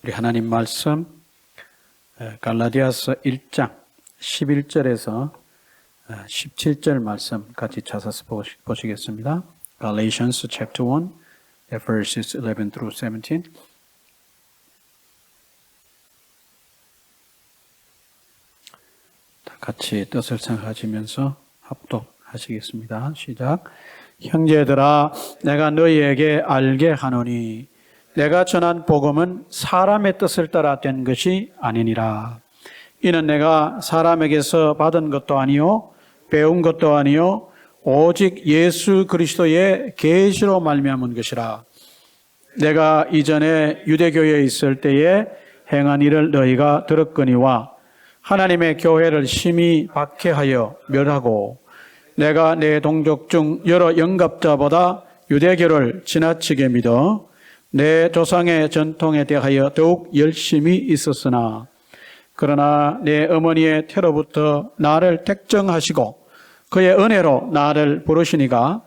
우리 하나님 말씀 갈라디아서 1장 11절에서 17절 말씀 같이 찾아서 보시겠습니다. Galatians chapter 1 verses 11 through 17. 다 같이 뜻을 생각하시면서 합독하시겠습니다. 시작. 형제들아, 내가 너희에게 알게 하노니 내가 전한 복음은 사람의 뜻을 따라 된 것이 아니니라. 이는 내가 사람에게서 받은 것도 아니요 배운 것도 아니요 오직 예수 그리스도의 계시로 말미암은 것이라. 내가 이전에 유대교회에 있을 때에 행한 일을 너희가 들었거니와 하나님의 교회를 심히 박해하여 멸하고 내가 내 동족 중 여러 영갑자보다 유대교를 지나치게 믿어 내 조상의 전통에 대하여 더욱 열심히 있었으나 그러나 내 어머니의 태로부터 나를 택정하시고 그의 은혜로 나를 부르시니가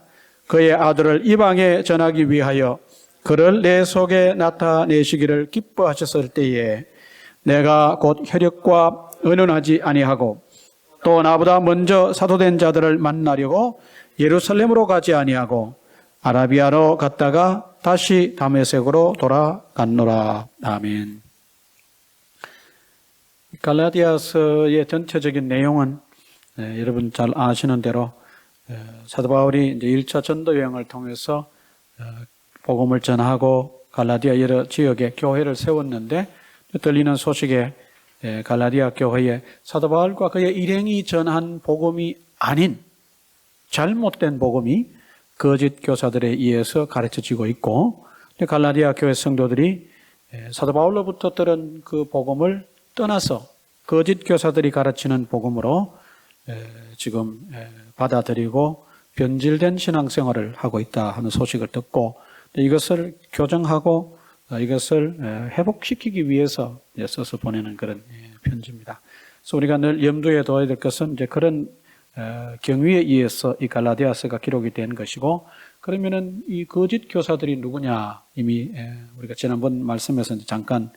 그의 아들을 이방에 전하기 위하여 그를 내 속에 나타내시기를 기뻐하셨을 때에 내가 곧 혈육과 의논하지 아니하고 또 나보다 먼저 사도된 자들을 만나려고 예루살렘으로 가지 아니하고 아라비아로 갔다가 다시 다메섹으로 돌아갔노라. 아멘. 갈라디아서의 전체적인 내용은 여러분 잘 아시는 대로 사도 바울이 이제 1차 전도 여행을 통해서 복음을 전하고 갈라디아 여러 지역에 교회를 세웠는데 들리는 소식에 갈라디아 교회에 사도 바울과 그의 일행이 전한 복음이 아닌 잘못된 복음이 거짓 교사들에 의해서 가르쳐지고 있고 갈라디아 교회 성도들이 사도 바울로부터 들은 그 복음을 떠나서 거짓 교사들이 가르치는 복음으로 지금 받아들이고 변질된 신앙생활을 하고 있다 하는 소식을 듣고 이것을 교정하고 이것을 회복시키기 위해서 써서 보내는 그런 편지입니다. 그래서 우리가 늘 염두에 둬야 될 것은 이제 그런 경위에 의해서 이 갈라디아서가 기록이 된 것이고, 그러면은 이 거짓 교사들이 누구냐 이미 우리가 지난번 말씀에서 잠깐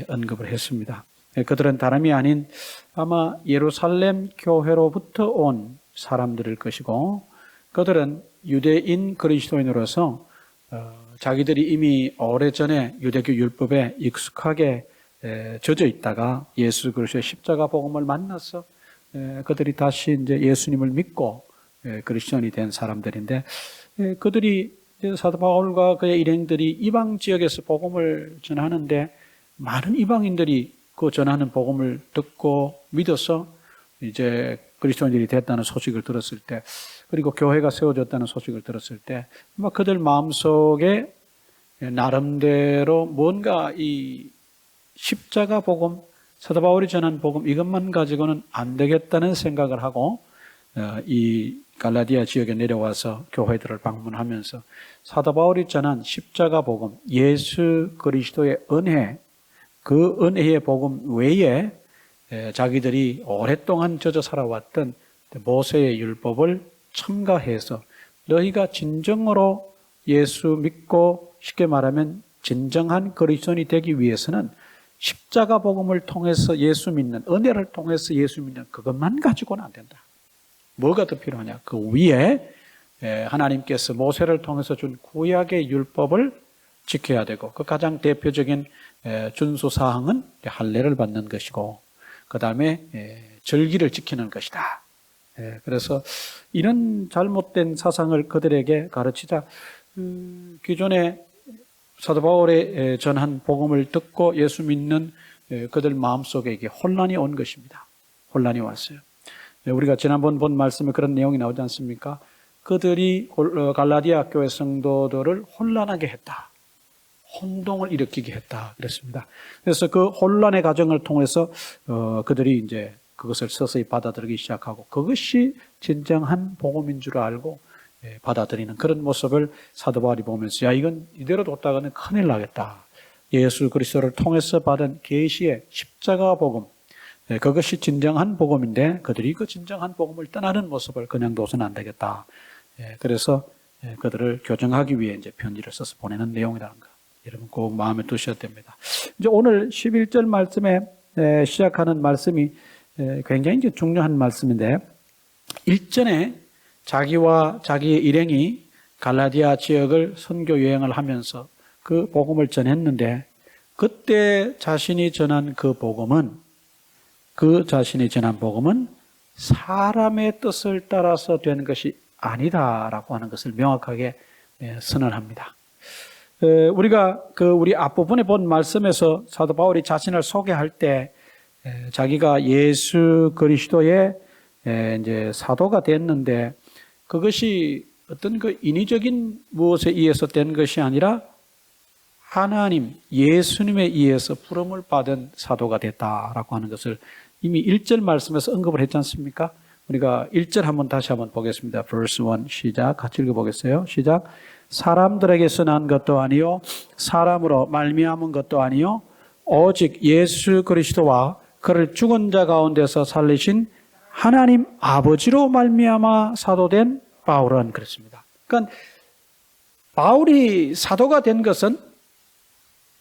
언급을 했습니다. 그들은 다름이 아닌 아마 예루살렘 교회로부터 온 사람들일 것이고, 그들은 유대인 그리스도인으로서 자기들이 이미 오래전에 유대교 율법에 익숙하게 젖어 있다가 예수 그리스도의 십자가 복음을 만나서 그들이 다시 이제 예수님을 믿고 그리스도인이 된 사람들인데, 그들이 사도 바울과 그의 일행들이 이방 지역에서 복음을 전하는데 많은 이방인들이 그 전하는 복음을 듣고 믿어서 이제 그리스도인들이 됐다는 소식을 들었을 때, 그리고 교회가 세워졌다는 소식을 들었을 때, 아마 그들 마음속에 나름대로 뭔가 이 십자가 복음, 사도 바울이 전한 복음 이것만 가지고는 안 되겠다는 생각을 하고 이 갈라디아 지역에 내려와서 교회들을 방문하면서 사도 바울이 전한 십자가 복음, 예수 그리스도의 은혜, 그 은혜의 복음 외에 자기들이 오랫동안 젖어 살아왔던 모세의 율법을 첨가해서 너희가 진정으로 예수 믿고 쉽게 말하면 진정한 그리스도인이 되기 위해서는 십자가 복음을 통해서 예수 믿는, 은혜를 통해서 예수 믿는 그것만 가지고는 안 된다. 뭐가 더 필요하냐? 그 위에 하나님께서 모세를 통해서 준 구약의 율법을 지켜야 되고, 그 가장 대표적인 준수사항은 할례를 받는 것이고, 그 다음에 절기를 지키는 것이다. 그래서 이런 잘못된 사상을 그들에게 가르치자 기존에 사도 바울의 전한 복음을 듣고 예수 믿는 그들 마음속에 이게 혼란이 온 것입니다. 혼란이 왔어요. 우리가 지난번 본 말씀에 그런 내용이 나오지 않습니까? 그들이 갈라디아 교회 성도들을 혼란하게 했다. 혼동을 일으키게 했다. 그랬습니다. 그래서 그 혼란의 과정을 통해서 그들이 이제 그것을 서서히 받아들이기 시작하고, 그것이 진정한 복음인 줄 알고 받아들이는 그런 모습을 사도 바울이 보면서, 야, 이건 이대로 뒀다가는 큰일 나겠다. 예수 그리스도를 통해서 받은 계시의 십자가 복음, 그것이 진정한 복음인데 그들이 그 진정한 복음을 떠나는 모습을 그냥 둬서는 안 되겠다. 그래서 그들을 교정하기 위해 이제 편지를 써서 보내는 내용이라는 거. 여러분 꼭 마음에 두셔야 됩니다. 이제 오늘 11절 말씀에 시작하는 말씀이 굉장히 이제 중요한 말씀인데, 일전에 자기와 자기의 일행이 갈라디아 지역을 선교 여행을 하면서 그 복음을 전했는데, 그때 자신이 전한 자신이 전한 복음은 사람의 뜻을 따라서 된 것이 아니다라고 하는 것을 명확하게 선언합니다. 우리가 우리 앞부분에 본 말씀에서 사도 바울이 자신을 소개할 때 자기가 예수 그리스도의 이제 사도가 됐는데, 그것이 어떤 그 인위적인 무엇에 의해서 된 것이 아니라 하나님, 예수님에 의해서 부름을 받은 사도가 됐다라고 하는 것을 이미 1절 말씀에서 언급을 했지 않습니까? 우리가 1절 한번 다시 한번 보겠습니다. verse 1 시작. 같이 읽어보겠어요. 시작. 사람들에게서 난 것도 아니요 사람으로 말미암은 것도 아니요 오직 예수 그리스도와 그를 죽은 자 가운데서 살리신 하나님 아버지로 말미암아 사도된 바울은 그렇습니다. 그러니까 바울이 사도가 된 것은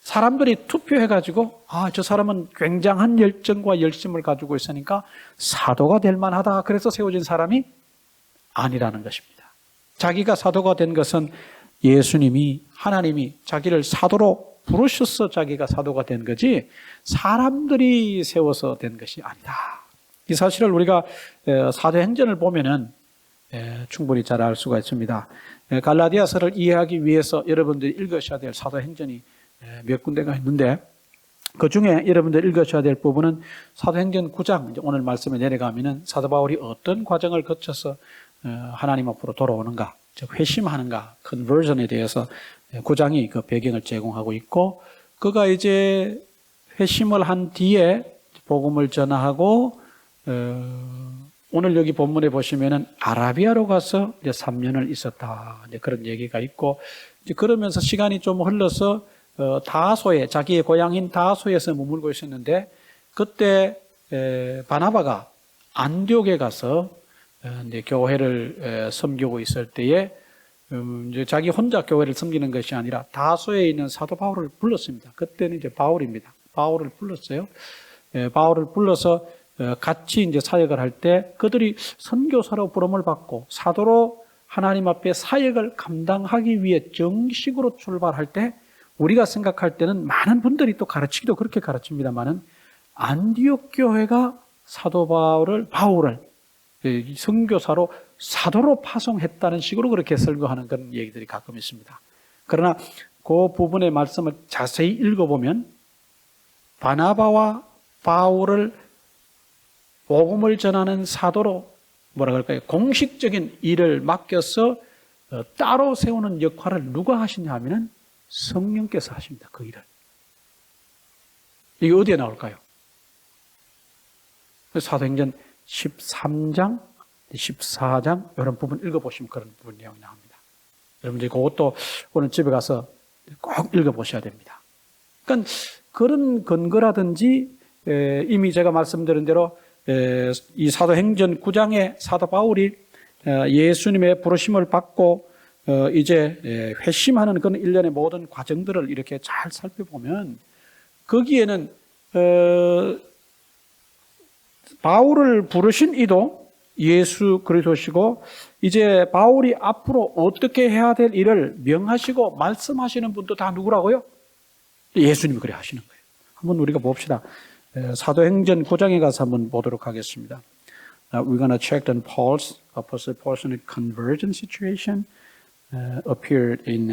사람들이 투표해가지고 저 사람은 굉장한 열정과 열심을 가지고 있으니까 사도가 될 만하다, 그래서 세워진 사람이 아니라는 것입니다. 자기가 사도가 된 것은 예수님이, 하나님이 자기를 사도로 부르셔서 자기가 사도가 된 거지 사람들이 세워서 된 것이 아니다. 이 사실을 우리가 사도행전을 보면은 충분히 잘 알 수가 있습니다. 갈라디아서를 이해하기 위해서 여러분들이 읽으셔야 될 사도행전이 몇 군데가 있는데, 그 중에 여러분들 읽으셔야 될 부분은 사도행전 9장, 이제 오늘 말씀에 내려가면은 사도 바울이 어떤 과정을 거쳐서 하나님 앞으로 돌아오는가, 즉 회심하는가, 컨버전에 대해서 9장이 그 배경을 제공하고 있고, 그가 이제 회심을 한 뒤에 복음을 전하고 오늘 여기 본문에 보시면은 아라비아로 가서 이제 3년을 있었다, 이제 그런 얘기가 있고, 이제 그러면서 시간이 좀 흘러서 다소에, 자기의 고향인 다소에서 머물고 있었는데, 그때 바나바가 안디옥에 가서 이제 교회를 섬기고 있을 때에 이제 자기 혼자 교회를 섬기는 것이 아니라 다소에 있는 사도 바울을 불렀습니다. 그때는 이제 바울입니다. 바울을 불렀어요. 바울을 불러서 같이 이제 사역을 할 때 그들이 선교사로 부름을 받고 사도로 하나님 앞에 사역을 감당하기 위해 정식으로 출발할 때, 우리가 생각할 때는 많은 분들이 또 가르치기도 그렇게 가르칩니다만은, 안디옥 교회가 사도 바울을 선교사로 사도로 파송했다는 식으로 그렇게 설교하는 그런 얘기들이 가끔 있습니다. 그러나 그 부분의 말씀을 자세히 읽어보면 바나바와 바울을 복음을 전하는 사도로 공식적인 일을 맡겨서 따로 세우는 역할을 누가 하시냐 하면은 성령께서 하십니다. 그 일을. 이게 어디에 나올까요? 사도행전 13장, 14장 이런 부분 읽어보시면 그런 부분 내용이 나옵니다. 여러분들이 그것도 오늘 집에 가서 꼭 읽어보셔야 됩니다. 그러니까 그런 근거라든지 이미 제가 말씀드린 대로 이 사도행전 9장에 사도 바울이 예수님의 부르심을 받고 이제 회심하는 그런 일련의 모든 과정들을 이렇게 잘 살펴보면, 거기에는 바울을 부르신 이도 예수 그리스도시고, 이제 바울이 앞으로 어떻게 해야 될 일을 명하시고 말씀하시는 분도 다 누구라고요? 예수님이 그래 하시는 거예요. 한번 우리가 봅시다. 사도행전 9장에 가서 한번 보도록 하겠습니다. We're going to check on Apostle Paul's conversion situation appeared in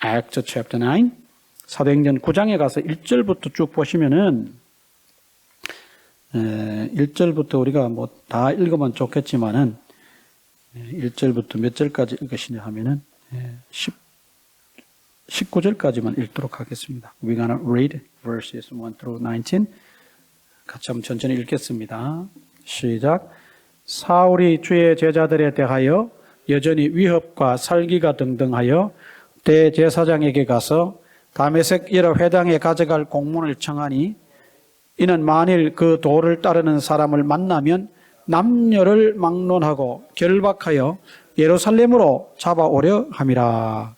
Acts chapter 9. 사도행전 9장에 가서 1절부터 쭉 보시면은 1절부터 우리가 뭐 다 읽으면 좋겠지만은 1절부터 몇 절까지 읽으시냐 하면은 19절까지만 읽도록 하겠습니다. We're going to read verses 1 through 19. 같이 한번 천천히 읽겠습니다. 시작. 사울이 주의 제자들에 대하여 여전히 위협과 살기가 등등하여 대제사장에게 가서 다메섹 여러 회당에 가져갈 공문을 청하니, 이는 만일 그 도를 따르는 사람을 만나면 남녀를 막론하고 결박하여 예루살렘으로 잡아오려 함이라.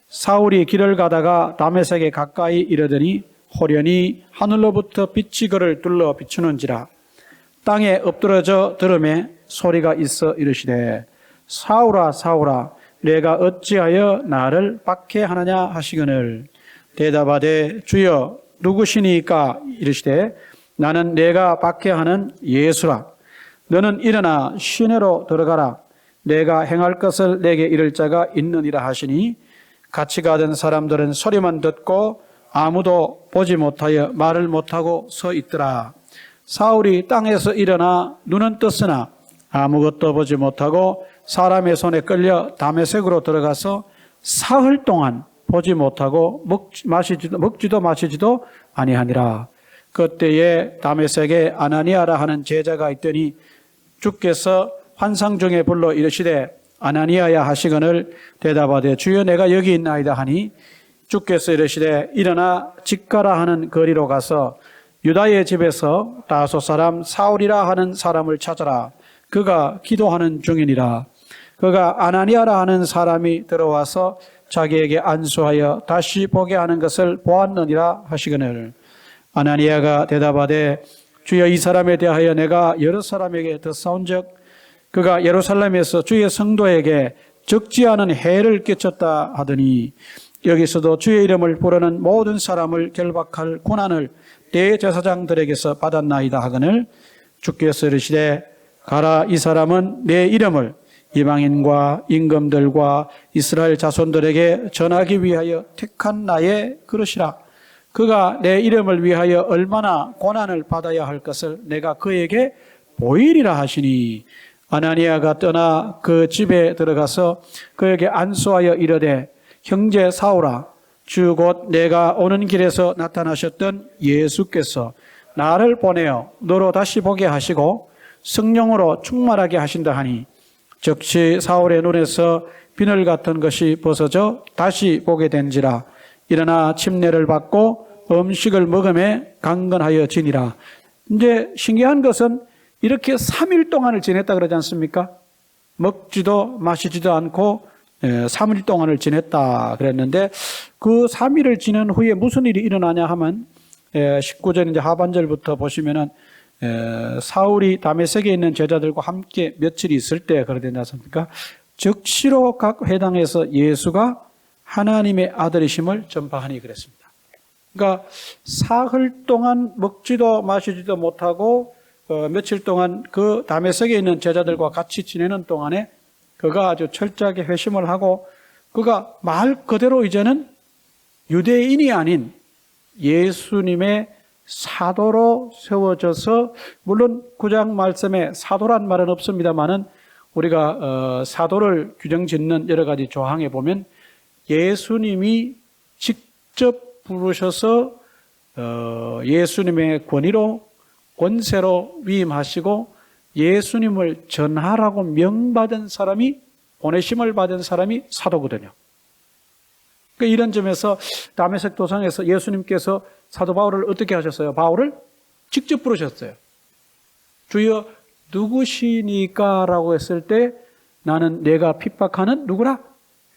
사울이 길을 가다가 다메섹에 가까이 이르더니 호련히 하늘로부터 빛이 그를 둘러 비추는지라. 땅에 엎드러져 들음에 소리가 있어 이르시되 사울아 사울아 내가 어찌하여 나를 박해하느냐 하시거늘 대답하되 주여 누구시니까 이르시되 나는 내가 박해하는 예수라. 너는 일어나 시내로 들어가라. 내가 행할 것을 내게 이를 자가 있느니라 하시니 같이 가던 사람들은 소리만 듣고 아무도 보지 못하여 말을 못하고 서 있더라. 사울이 땅에서 일어나 눈은 떴으나 아무것도 보지 못하고 사람의 손에 끌려 다메섹으로 들어가서 사흘 동안 보지 못하고 먹지도 마시지도 아니하니라. 그때에 다메섹에 아나니아라 하는 제자가 있더니 주께서 환상 중에 불러 이르시되 아나니아야 하시거늘 대답하되 주여 내가 여기 있나이다 하니 주께서 이르시되 일어나 직가라 하는 거리로 가서 유다의 집에서 다소 사람 사울이라 하는 사람을 찾아라. 그가 기도하는 중이니라. 그가 아나니아라 하는 사람이 들어와서 자기에게 안수하여 다시 보게 하는 것을 보았느니라 하시거늘 아나니아가 대답하되 주여 이 사람에 대하여 내가 여러 사람에게 듣사온즉 그가 예루살렘에서 주의 성도에게 적지 않은 해를 끼쳤다 하더니 여기서도 주의 이름을 부르는 모든 사람을 결박할 고난을 대제사장들에게서 받았나이다 하거늘 주께서 이르시되 가라. 이 사람은 내 이름을 이방인과 임금들과 이스라엘 자손들에게 전하기 위하여 택한 나의 그릇이라. 그가 내 이름을 위하여 얼마나 고난을 받아야 할 것을 내가 그에게 보이리라 하시니 아나니아가 떠나 그 집에 들어가서 그에게 안수하여 이르되 형제 사울아 주 곧 내가 오는 길에서 나타나셨던 예수께서 나를 보내어 너로 다시 보게 하시고 성령으로 충만하게 하신다 하니 즉시 사울의 눈에서 비늘 같은 것이 벗어져 다시 보게 된지라. 일어나 침례를 받고 음식을 먹음에 강건하여 지니라. 이제 신기한 것은 이렇게 3일 동안을 지냈다 그러지 않습니까? 먹지도 마시지도 않고 3일 동안을 지냈다 그랬는데 그 3일을 지낸 후에 무슨 일이 일어나냐 하면 19절 이제 하반절부터 보시면은 사울이 다메섹에 있는 제자들과 함께 며칠 있을 때 그러지 않습니까? 즉시로 각 회당에서 예수가 하나님의 아들이심을 전파하니 그랬습니다. 그러니까 사흘 동안 먹지도 마시지도 못하고 며칠 동안 그 다메섹에 있는 제자들과 같이 지내는 동안에 그가 아주 철저하게 회심을 하고 그가 말 그대로 이제는 유대인이 아닌 예수님의 사도로 세워져서 물론 9장 말씀에 사도란 말은 없습니다만은 우리가 사도를 규정짓는 여러 가지 조항에 보면 예수님이 직접 부르셔서 예수님의 권세로 위임하시고 예수님을 전하라고 명받은 사람이 보내심을 받은 사람이 사도거든요. 그러니까 이런 점에서 다메섹 도상에서 예수님께서 사도 바울을 어떻게 하셨어요? 바울을 직접 부르셨어요. 주여 누구시니까? 라고 했을 때 나는 내가 핍박하는 누구라?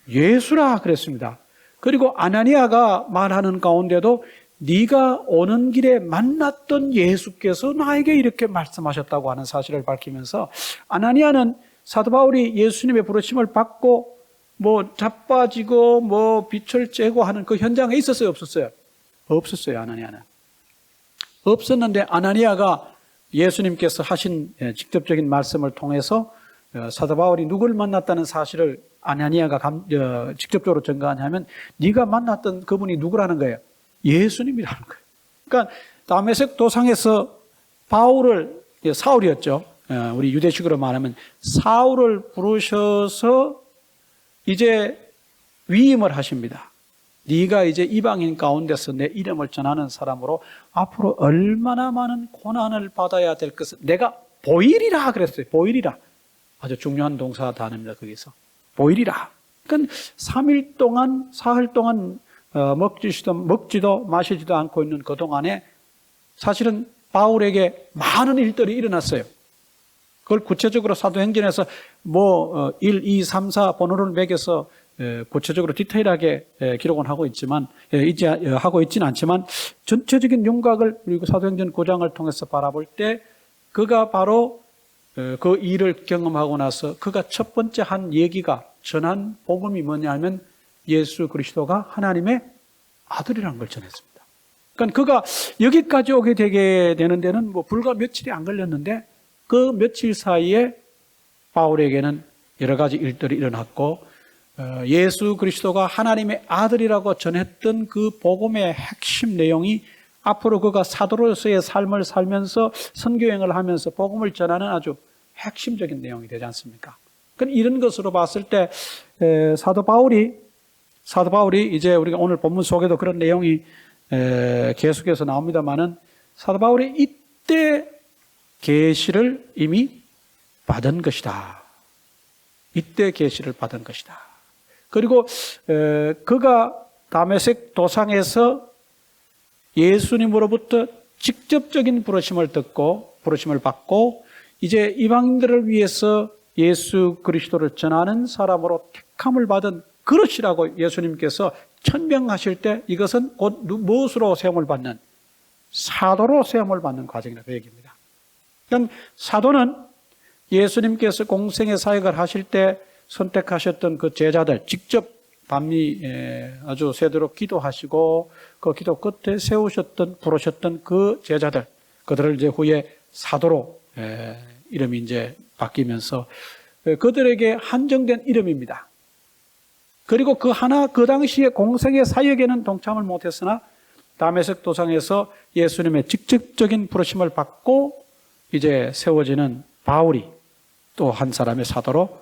예수라 그랬습니다. 그리고 아나니아가 말하는 가운데도 네가 오는 길에 만났던 예수께서 나에게 이렇게 말씀하셨다고 하는 사실을 밝히면서 아나니아는 사도 바울이 예수님의 부르심을 받고 자빠지고 빛을 쬐고 하는 그 현장에 있었어요? 없었어요? 없었어요. 아나니아는 없었는데 아나니아가 예수님께서 하신 직접적인 말씀을 통해서 사도 바울이 누구를 만났다는 사실을 아나니아가 직접적으로 증거하냐면 네가 만났던 그분이 누구라는 거예요? 예수님이라는 거예요. 그러니까 다메섹 도상에서 사울이었죠. 우리 유대식으로 말하면 사울을 부르셔서 이제 위임을 하십니다. 네가 이제 이방인 가운데서 내 이름을 전하는 사람으로 앞으로 얼마나 많은 고난을 받아야 될 것을 내가 보이리라 그랬어요. 보이리라. 아주 중요한 동사 단어입니다. 거기서. 보이리라. 그러니까 3일 동안, 사흘 동안 먹지도 마시지도 않고 있는 그 동안에 사실은 바울에게 많은 일들이 일어났어요. 그걸 구체적으로 사도행전에서 1, 2, 3, 4 번호를 매겨서 구체적으로 디테일하게 기록은 하고 있지만 하고 있지는 않지만 전체적인 윤곽을 그리고 사도행전 9장을 통해서 바라볼 때 그가 바로 그 일을 경험하고 나서 그가 첫 번째 한 얘기가 전한 복음이 뭐냐면 예수 그리스도가 하나님의 아들이라는 걸 전했습니다. 그러니까 그가 여기까지 오게 되게 되는 데는 뭐 불과 며칠이 안 걸렸는데 그 며칠 사이에 바울에게는 여러 가지 일들이 일어났고 예수 그리스도가 하나님의 아들이라고 전했던 그 복음의 핵심 내용이 앞으로 그가 사도로서의 삶을 살면서 선교행을 하면서 복음을 전하는 아주 핵심적인 내용이 되지 않습니까? 그러니까 이런 것으로 봤을 때 사도 바울이 이제 우리가 오늘 본문 속에도 그런 내용이 계속해서 나옵니다만은 사도 바울이 이때 계시를 이미 받은 것이다. 이때 계시를 받은 것이다. 그리고 그가 다메섹 도상에서 예수님으로부터 직접적인 부르심을 받고 이제 이방인들을 위해서 예수 그리스도를 전하는 사람으로 택함을 받은 그릇이라고 예수님께서 천명하실 때 이것은 곧 무엇으로 세움을 받는? 사도로 세움을 받는 과정이라고 그 얘기입니다. 그러니까 사도는 예수님께서 공생의 사역을 하실 때 선택하셨던 그 제자들, 직접 밤이 아주 새도록 기도하시고 그 기도 끝에 부르셨던 그 제자들, 그들을 이제 후에 사도로 이름이 이제 바뀌면서 그들에게 한정된 이름입니다. 그리고 그 당시에 공생의 사역에는 동참을 못했으나 다메섹 도상에서 예수님의 직접적인 부르심을 받고 이제 세워지는 바울이 또 한 사람의 사도로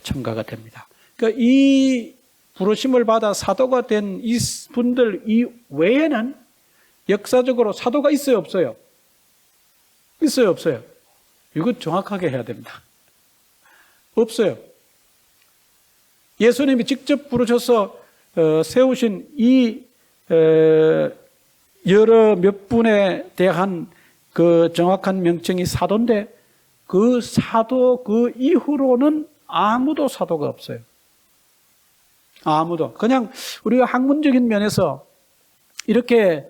첨가가 됩니다. 그러니까 이 부르심을 받아 사도가 된 이 분들 외에는 역사적으로 사도가 있어요, 없어요? 있어요, 없어요? 이거 정확하게 해야 됩니다. 없어요. 예수님이 직접 부르셔서 세우신 이 여러 몇 분에 대한 그 정확한 명칭이 사도인데 그 사도 그 이후로는 아무도 사도가 없어요. 아무도. 그냥 우리가 학문적인 면에서 이렇게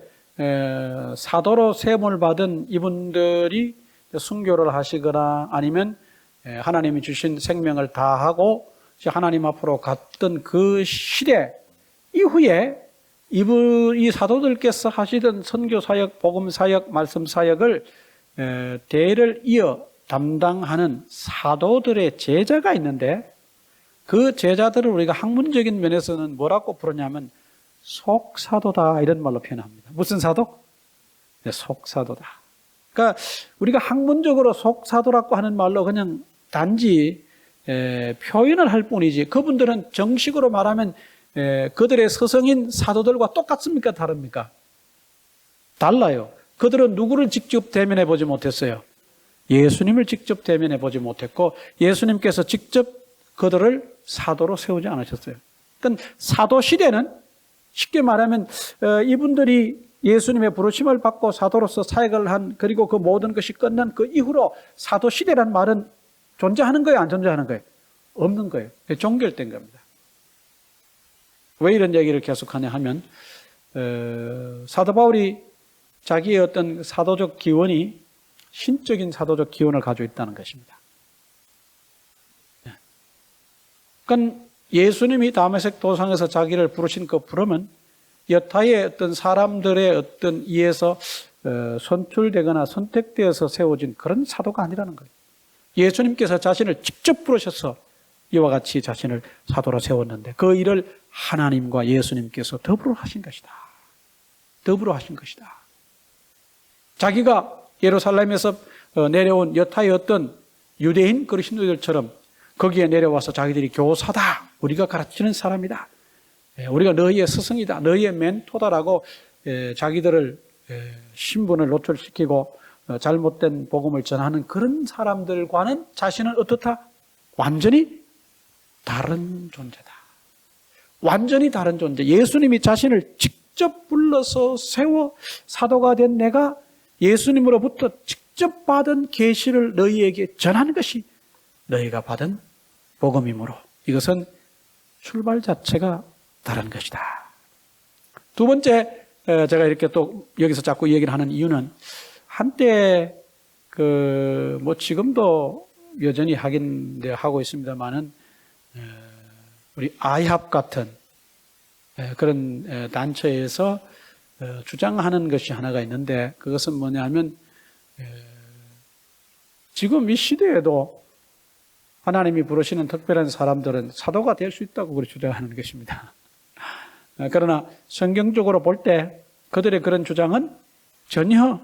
사도로 세움을 받은 이분들이 순교를 하시거나 아니면 하나님이 주신 생명을 다하고 하나님 앞으로 갔던 그 시대 이후에 이 사도들께서 하시던 선교 사역, 복음 사역, 말씀 사역을 대를 이어 담당하는 사도들의 제자가 있는데 그 제자들을 우리가 학문적인 면에서는 뭐라고 부르냐면 속사도다 이런 말로 표현합니다. 무슨 사도? 네, 속사도다. 그러니까 우리가 학문적으로 속사도라고 하는 말로 그냥 단지 표현을 할 뿐이지 그분들은 정식으로 말하면 그들의 스승인 사도들과 똑같습니까? 다릅니까? 달라요. 그들은 누구를 직접 대면해 보지 못했어요? 예수님을 직접 대면해 보지 못했고 예수님께서 직접 그들을 사도로 세우지 않으셨어요. 그러니까 사도 시대는 쉽게 말하면 이분들이 예수님의 부르심을 받고 사도로서 사역을 한 그리고 그 모든 것이 끝난 그 이후로 사도 시대라는 말은 존재하는 거예요? 안 존재하는 거예요? 없는 거예요. 종결된 겁니다. 왜 이런 얘기를 계속하냐 하면 사도 바울이 자기의 어떤 사도적 기원이 신적인 사도적 기원을 가지고 있다는 것입니다. 그러니까 예수님이 다메섹 도상에서 자기를 부르신 그 부름은 여타의 어떤 사람들의 어떤 이에서 선출되거나 선택되어서 세워진 그런 사도가 아니라는 거예요. 예수님께서 자신을 직접 부르셔서 이와 같이 자신을 사도로 세웠는데 그 일을 하나님과 예수님께서 더불어 하신 것이다. 더불어 하신 것이다. 자기가 예루살렘에서 내려온 여타의 어떤 유대인 그리스도인들처럼 거기에 내려와서 자기들이 교사다. 우리가 가르치는 사람이다. 우리가 너희의 스승이다. 너희의 멘토다라고 자기들을 신분을 노출시키고 잘못된 복음을 전하는 그런 사람들과는 자신은 어떻다? 완전히 다른 존재다. 완전히 다른 존재. 예수님이 자신을 직접 불러서 세워 사도가 된 내가 예수님으로부터 직접 받은 계시를 너희에게 전하는 것이 너희가 받은 복음이므로 이것은 출발 자체가 다른 것이다. 두 번째, 제가 이렇게 또 여기서 자꾸 얘기를 하는 이유는 한때 뭐 지금도 여전히 하고 있습니다만은 우리 아이합 같은 그런 단체에서 주장하는 것이 하나가 있는데 그것은 뭐냐면 지금 이 시대에도 하나님이 부르시는 특별한 사람들은 사도가 될 수 있다고 그렇게 주장하는 것입니다. 그러나 성경적으로 볼 때 그들의 그런 주장은 전혀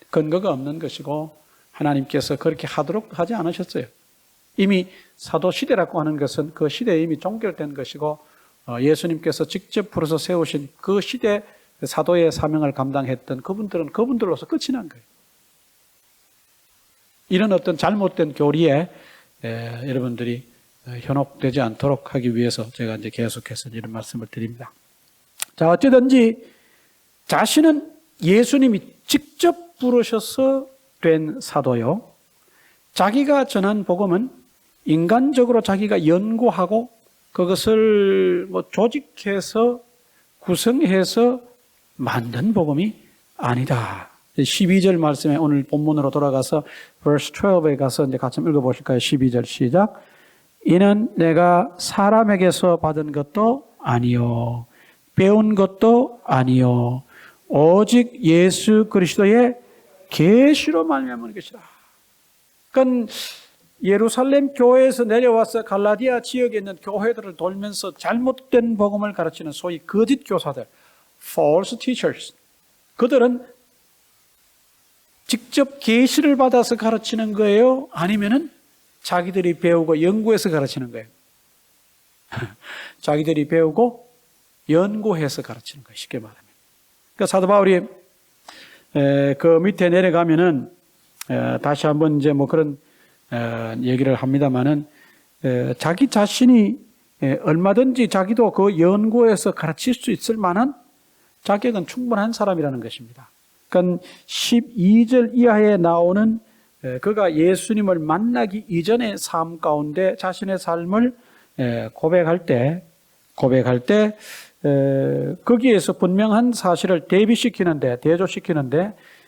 근거가 없는 것이고 하나님께서 그렇게 하도록 하지 않으셨어요. 이미 사도 시대라고 하는 것은 그 시대에 이미 종결된 것이고 예수님께서 직접 부르셔 세우신 그 시대 사도의 사명을 감당했던 그분들은 그분들로서 끝이 난 거예요. 이런 어떤 잘못된 교리에 여러분들이 현혹되지 않도록 하기 위해서 제가 이제 계속해서 이런 말씀을 드립니다. 자, 어찌든지 자신은 예수님이 직접 부르셔서 된 사도요. 자기가 전한 복음은 인간적으로 자기가 연구하고 그것을 조직해서 구성해서 만든 복음이 아니다. 12절 말씀에 오늘 본문으로 돌아가서 verse 12에 가서 이제 같이 읽어보실까요? 12절 시작. 이는 내가 사람에게서 받은 것도 아니요 배운 것도 아니요 오직 예수 그리스도의 계시로 말미암은 것이라. 그러니까 예루살렘 교회에서 내려와서 갈라디아 지역에 있는 교회들을 돌면서 잘못된 복음을 가르치는 소위 거짓 교사들, false teachers. 그들은 직접 계시를 받아서 가르치는 거예요? 아니면은 자기들이 배우고 연구해서 가르치는 거예요? 자기들이 배우고 연구해서 가르치는 거예요. 쉽게 말하면. 그러니까 사도 바울이 그 밑에 내려가면은 다시 한번 이제 뭐 그런 얘기를 합니다만은 자기 자신이 얼마든지 자기도 그 연구해서 가르칠 수 있을 만한 자격은 충분한 사람이라는 것입니다. 그러니까 12절 이하에 나오는 그가 예수님을 만나기 이전의 삶 가운데 자신의 삶을 고백할 때 거기에서 분명한 사실을 대조시키는데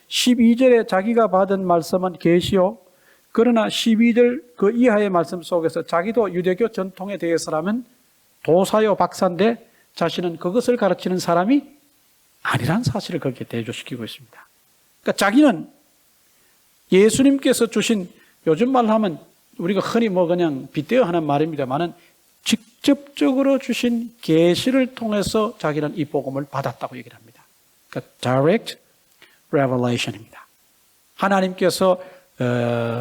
12절에 자기가 받은 말씀은 계시요. 그러나 12절 그 이하의 말씀 속에서 자기도 유대교 전통에 대해서라면 도사요 박사인데 자신은 그것을 가르치는 사람이 아니란 사실을 거기에 대조시키고 있습니다. 그러니까 자기는 예수님께서 주신, 요즘 말로 하면 우리가 흔히 그냥 빗대어 하는 말입니다만은 직접적으로 주신 계시를 통해서 자기는 이 복음을 받았다고 얘기를 합니다. 그러니까 direct revelation입니다. 하나님께서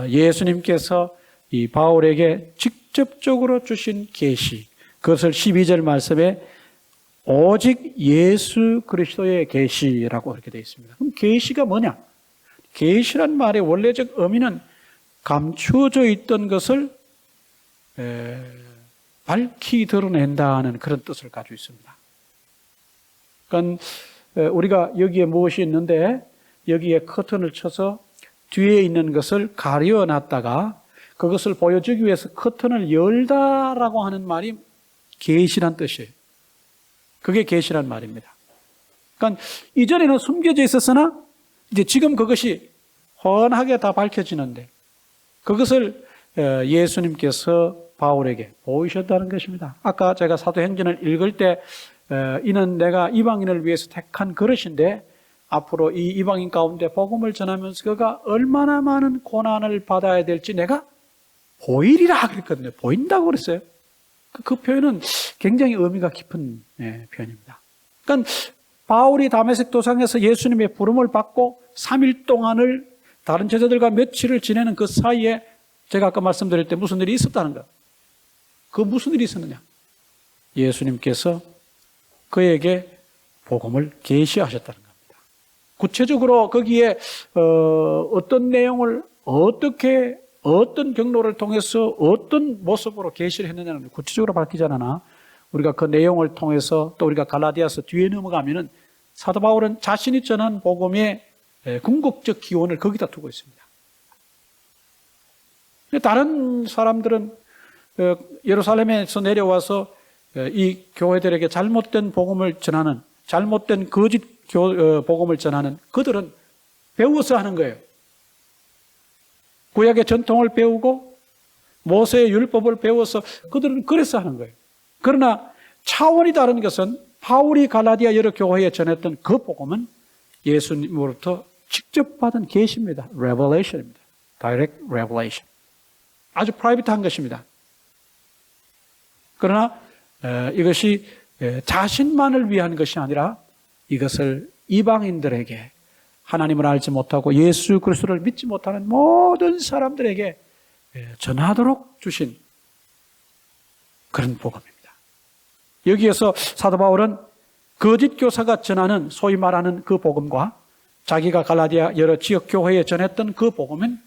예수님께서 이 바울에게 직접적으로 주신 계시, 그것을 12절 말씀에 오직 예수 그리스도의 계시라고 이렇게 되어 있습니다. 그럼 계시가 뭐냐? 계시란 말의 원래적 의미는 감추어져 있던 것을 밝히 드러낸다는 그런 뜻을 가지고 있습니다. 그러니까 우리가 여기에 무엇이 있는데 여기에 커튼을 쳐서 뒤에 있는 것을 가려놨다가 그것을 보여주기 위해서 커튼을 열다라고 하는 말이 계시란 뜻이에요. 그게 계시란 말입니다. 그러니까 이전에는 숨겨져 있었으나 이제 지금 그것이 훤하게 다 밝혀지는데 그것을 예수님께서 바울에게 보이셨다는 것입니다. 아까 제가 사도행전을 읽을 때 이는 내가 이방인을 위해서 택한 그릇인데 앞으로 이 이방인 가운데 복음을 전하면서 그가 얼마나 많은 고난을 받아야 될지 내가 보이리라 그랬거든요. 보인다고 그랬어요. 그 표현은 굉장히 의미가 깊은 표현입니다. 그러니까 바울이 다메섹 도상에서 예수님의 부름을 받고 3일 동안을 다른 제자들과 며칠을 지내는 그 사이에 제가 아까 말씀드릴 때 무슨 일이 있었다는 것. 그 무슨 일이 있었느냐? 예수님께서 그에게 복음을 계시하셨다는 겁니다. 구체적으로 거기에 어떤 내용을 어떤 경로를 통해서 어떤 모습으로 계시를 했느냐는 구체적으로 밝히지 않으나 우리가 그 내용을 통해서 또 우리가 갈라디아서 뒤에 넘어가면은 사도 바울은 자신이 전한 복음의 궁극적 기원을 거기다 두고 있습니다. 다른 사람들은 예루살렘에서 내려와서 이 교회들에게 잘못된 복음을 전하는, 잘못된 거짓 복음을 전하는 그들은 배워서 하는 거예요. 구약의 전통을 배우고 모세의 율법을 배워서 그들은 그래서 하는 거예요. 그러나 차원이 다른 것은 바울이 갈라디아 여러 교회에 전했던 그 복음은 예수님으로부터 직접 받은 계시입니다. Revelation입니다. Direct Revelation. 아주 프라이빗한 것입니다. 그러나 이것이 자신만을 위한 것이 아니라 이것을 이방인들에게, 하나님을 알지 못하고 예수 그리스도를 믿지 못하는 모든 사람들에게 전하도록 주신 그런 복음입니다. 여기에서 사도 바울은 거짓 교사가 전하는 소위 말하는 그 복음과 자기가 갈라디아 여러 지역 교회에 전했던 그 복음은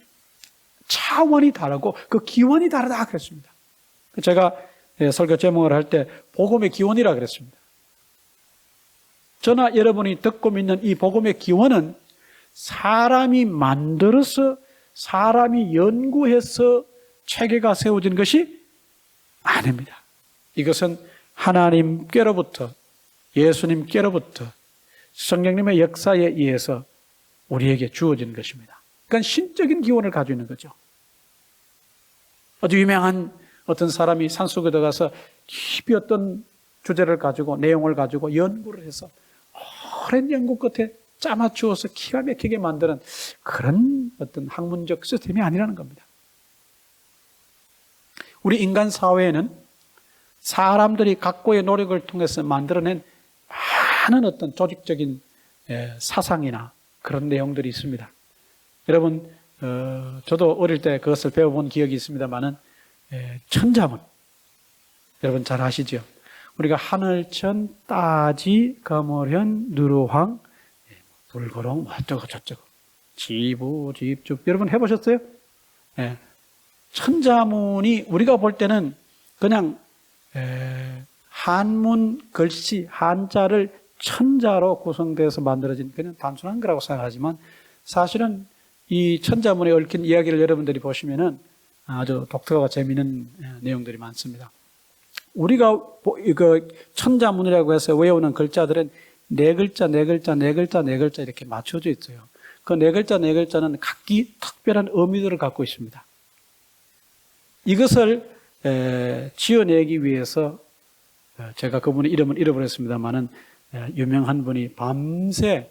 차원이 다르고 그 기원이 다르다 그랬습니다. 제가 설교 제목을 할 때 복음의 기원이라 그랬습니다. 저나 여러분이 듣고 믿는 이 복음의 기원은 사람이 만들어서, 사람이 연구해서 체계가 세워진 것이 아닙니다. 이것은 하나님께로부터, 예수님께로부터 성령님의 역사에 의해서 우리에게 주어진 것입니다. 그러니까 신적인 기원을 가지고 있는 거죠. 아주 유명한 어떤 사람이 산속에 들어가서 깊이 어떤 주제를 가지고, 내용을 가지고 연구를 해서 오랜 연구 끝에 짜맞추어서 기가 막히게 만드는 그런 어떤 학문적 시스템이 아니라는 겁니다. 우리 인간 사회에는 사람들이 각고의 노력을 통해서 만들어낸 많은 어떤 조직적인 사상이나 그런 내용들이 있습니다. 여러분, 저도 어릴 때 그것을 배워본 기억이 있습니다만은 천자문, 여러분 잘 아시죠? 우리가 하늘천, 따지, 거머련, 누르황, 불거롱, 어쩌고 저쩌고, 지부, 집주, 여러분 해보셨어요? 천자문이 우리가 볼 때는 그냥 한문 글씨, 한자를 천자로 구성되어서 만들어진 그냥 단순한 거라고 생각하지만 사실은 이 천자문에 얽힌 이야기를 여러분들이 보시면은 아주 독특하고 재미있는 내용들이 많습니다. 우리가 그 천자문이라고 해서 외우는 글자들은 네 글자, 네 글자, 네 글자, 네 글자 이렇게 맞춰져 있어요. 그 네 글자, 네 글자는 각기 특별한 의미들을 갖고 있습니다. 이것을 지어내기 위해서 제가 그분의 이름은 잃어버렸습니다만은 유명한 분이 밤새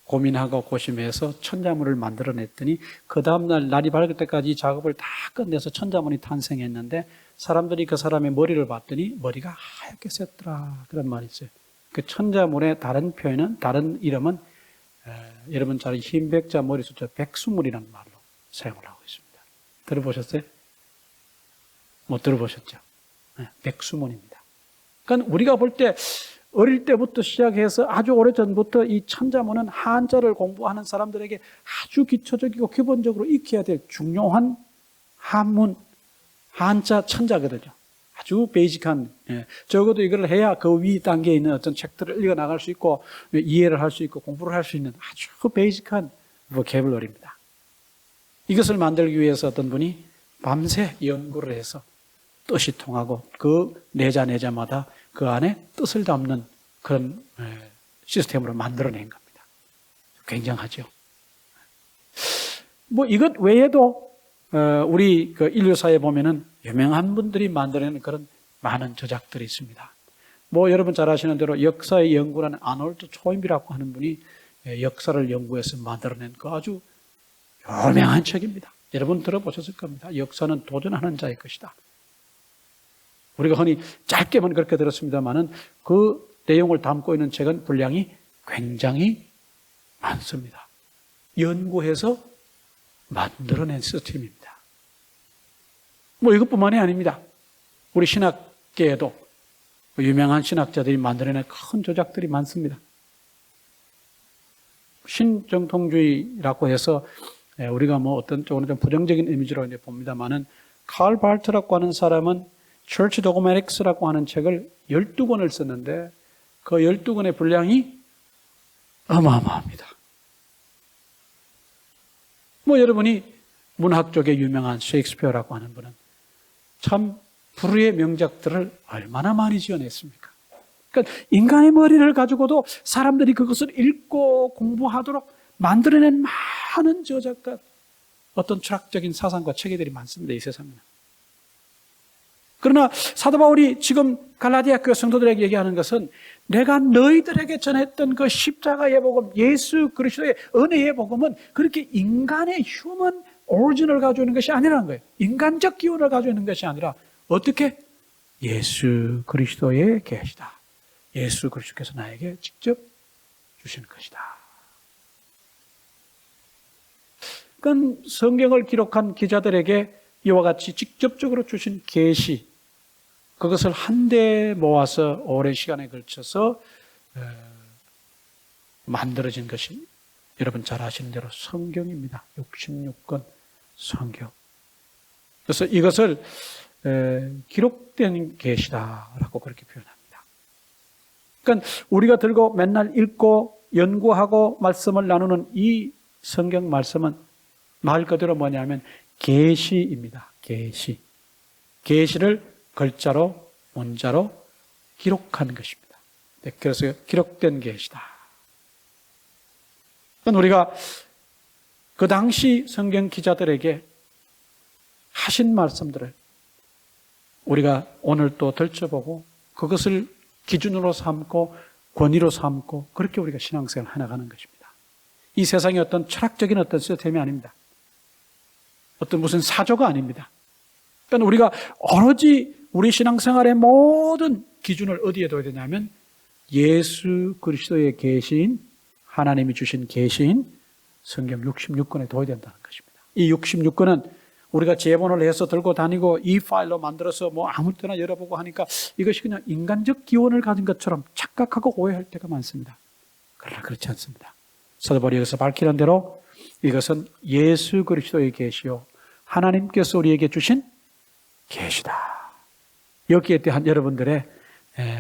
고민하고 고심해서 천자문을 만들어냈더니 그 다음날 날이 밝을 때까지 작업을 다 끝내서 천자문이 탄생했는데 사람들이 그 사람의 머리를 봤더니 머리가 하얗게 샜더라 그런 말이 있어요. 그 천자문의 다른 표현은, 다른 이름은 여러분 잘 흰백자 머리숫자 백수문이라는 말로 사용을 하고 있습니다. 들어보셨어요? 못 들어보셨죠? 백수문입니다. 그러니까 우리가 볼 때 어릴 때부터 시작해서 아주 오래전부터 이 천자문은 한자를 공부하는 사람들에게 아주 기초적이고 기본적으로 익혀야 될 중요한 한문, 한자 천자거든요. 아주 베이직한, 적어도 이걸 해야 그 위 단계에 있는 어떤 책들을 읽어 나갈 수 있고 이해를 할 수 있고 공부를 할 수 있는 아주 베이직한 보캐블러리입니다. 이것을 만들기 위해서 어떤 분이 밤새 연구를 해서 뜻이 통하고 그 내자마다 그 안에 뜻을 담는 그런 시스템으로 만들어낸 겁니다. 굉장하죠. 뭐 이것 외에도 우리 그 인류사에 보면은 유명한 분들이 만들어낸 그런 많은 저작들이 있습니다. 뭐 여러분 잘 아시는 대로 역사의 연구라는 아놀드 초임비라고 하는 분이 역사를 연구해서 만들어낸 그 아주 유명한 책입니다. 여러분 들어보셨을 겁니다. 역사는 도전하는 자의 것이다. 우리가 흔히 짧게만 그렇게 들었습니다만은 그 내용을 담고 있는 책은 분량이 굉장히 많습니다. 연구해서 만들어낸 시스템입니다. 뭐 이것뿐만이 아닙니다. 우리 신학계에도 유명한 신학자들이 만들어낸 큰 조작들이 많습니다. 신정통주의라고 해서 우리가 뭐 어떤 쪽으로 좀 부정적인 이미지로 이제 봅니다만은 칼 발트라고 하는 사람은 Church Dogmatics라고 하는 책을 12권을 썼는데 그 12권의 분량이 어마어마합니다. 뭐 여러분이 문학 쪽에 유명한 셰익스피어라고 하는 분은 참 불후의 명작들을 얼마나 많이 지어냈습니까? 그러니까 인간의 머리를 가지고도 사람들이 그것을 읽고 공부하도록 만들어낸 많은 저작과 어떤 철학적인 사상과 체계들이 많습니다, 이 세상에는. 그러나 사도 바울이 지금 갈라디아 교회 성도들에게 얘기하는 것은 내가 너희들에게 전했던 그 십자가의 복음, 예수 그리스도의 은혜의 복음은 그렇게 인간의 휴먼 오리진을 가지고 있는 것이 아니라는 거예요. 인간적 기원을 가지고 있는 것이 아니라 어떻게? 예수 그리스도의 계시다. 예수 그리스도께서 나에게 직접 주신 것이다. 그건 성경을 기록한 기자들에게 이와 같이 직접적으로 주신 계시, 그것을 한데 모아서 오랜 시간에 걸쳐서 만들어진 것이 여러분 잘 아시는 대로 성경입니다. 66권 성경. 그래서 이것을 기록된 계시다라고 그렇게 표현합니다. 그러니까 우리가 들고 맨날 읽고 연구하고 말씀을 나누는 이 성경 말씀은 말 그대로 뭐냐면 계시입니다. 계시. 계시를 글자로 문자로 기록한 것입니다. 네, 그래서 기록된 계시다. 우리가 그 당시 성경 기자들에게 하신 말씀들을 우리가 오늘 또 들춰보고 그것을 기준으로 삼고 권위로 삼고 그렇게 우리가 신앙생활을 해나가는 것입니다. 이 세상의 어떤 철학적인 어떤 시스템이 아닙니다. 어떤 무슨 사조가 아닙니다. 그러니까 우리가 오로지 우리 신앙생활의 모든 기준을 어디에 둬야 되냐면 예수 그리스도의 계시인, 하나님이 주신 계시인 성경 66권에 둬야 된다는 것입니다. 이 66권은 우리가 제본을 해서 들고 다니고 이 파일로 만들어서 뭐 아무 때나 열어보고 하니까 이것이 그냥 인간적 기원을 가진 것처럼 착각하고 오해할 때가 많습니다. 그러나 그렇지 않습니다. 사도 바울이 여기서 밝히는 대로 이것은 예수 그리스도의 계시요 하나님께서 우리에게 주신 계시다. 여기에 대한 여러분들의